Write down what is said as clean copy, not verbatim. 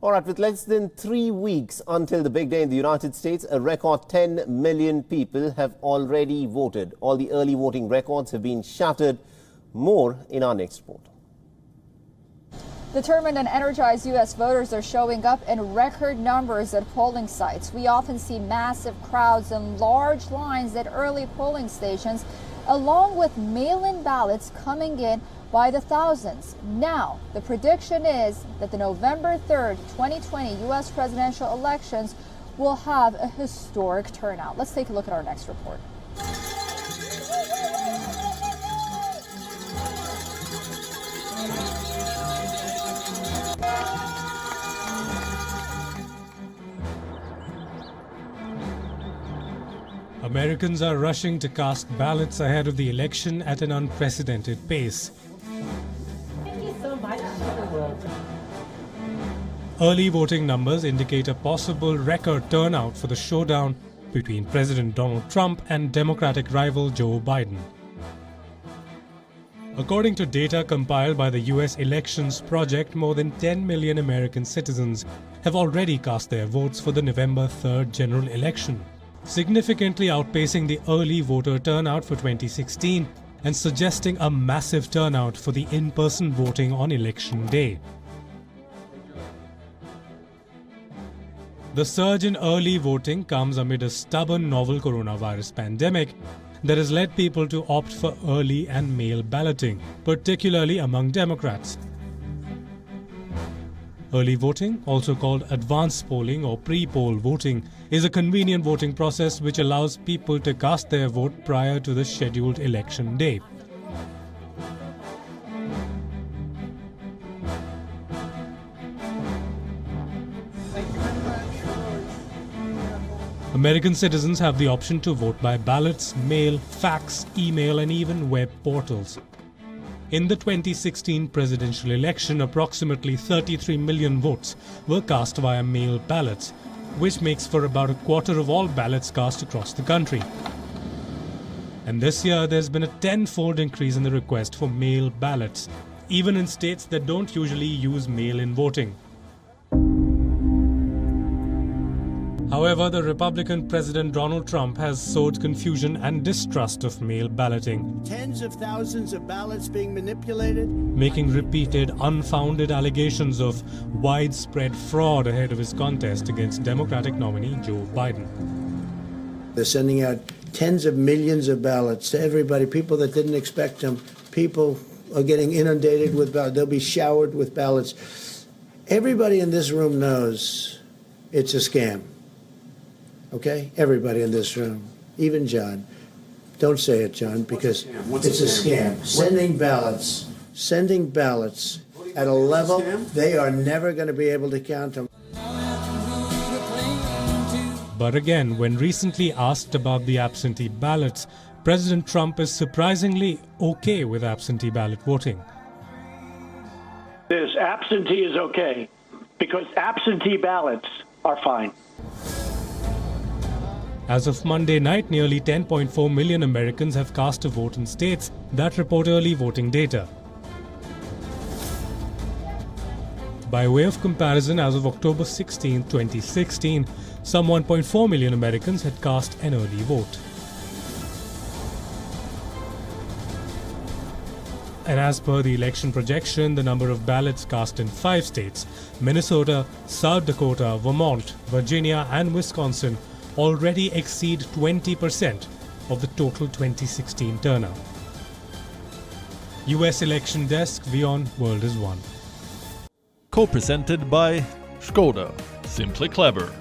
All right, with less than 3 weeks until the big day in the United States, a record 10 million people have already voted. All the early voting records have been shattered. More in our next report. Determined and energized U.S. voters are showing up in record numbers at polling sites. We often see massive crowds and large lines at early polling stations, along with mail-in ballots coming in by the thousands. Now, the prediction is that the November 3rd, 2020 U.S. presidential elections will have a historic turnout. Let's take a look at our next report. Americans are rushing to cast ballots ahead of the election at an unprecedented pace. Thank you so much. Early voting numbers indicate a possible record turnout for the showdown between President Donald Trump and Democratic rival Joe Biden. According to data compiled by the U.S. Elections Project, more than 10 million American citizens have already cast their votes for the November 3rd general election, significantly outpacing the early voter turnout for 2016 and suggesting a massive turnout for the in-person voting on election day. The surge in early voting comes amid a stubborn novel coronavirus pandemic that has led people to opt for early and mail balloting, particularly among Democrats. Early voting, also called advance polling or pre-poll voting, is a convenient voting process which allows people to cast their vote prior to the scheduled election day. American citizens have the option to vote by ballots, mail, fax, email, and even web portals. In the 2016 presidential election, approximately 33 million votes were cast via mail ballots, which makes for about a quarter of all ballots cast across the country. And this year, there's been a tenfold increase in the request for mail ballots, even in states that don't usually use mail-in voting. However, the Republican President Donald Trump has sowed confusion and distrust of mail balloting, tens of thousands of ballots being manipulated, making repeated unfounded allegations of widespread fraud ahead of his contest against Democratic nominee Joe Biden. They're sending out tens of millions of ballots to everybody, people that didn't expect them. People are getting inundated with ballots. They'll be showered with ballots. Everybody in this room knows it's a scam. Okay? Everybody in this room, even John. Don't say it, John, because it's a scam. Sending ballots at a level they are never going to be able to count them. But again, when recently asked about the absentee ballots, President Trump is surprisingly okay with absentee ballot voting. This absentee is okay because absentee ballots are fine. As of Monday night, nearly 10.4 million Americans have cast a vote in states that report early voting data. By way of comparison, as of October 16, 2016, some 1.4 million Americans had cast an early vote. And as per the election projection, the number of ballots cast in 5 states, Minnesota, South Dakota, Vermont, Virginia, and Wisconsin, already exceed 20% of the total 2016 turnout. US Election Desk, WION World is One. Co-presented by Skoda. Simply clever.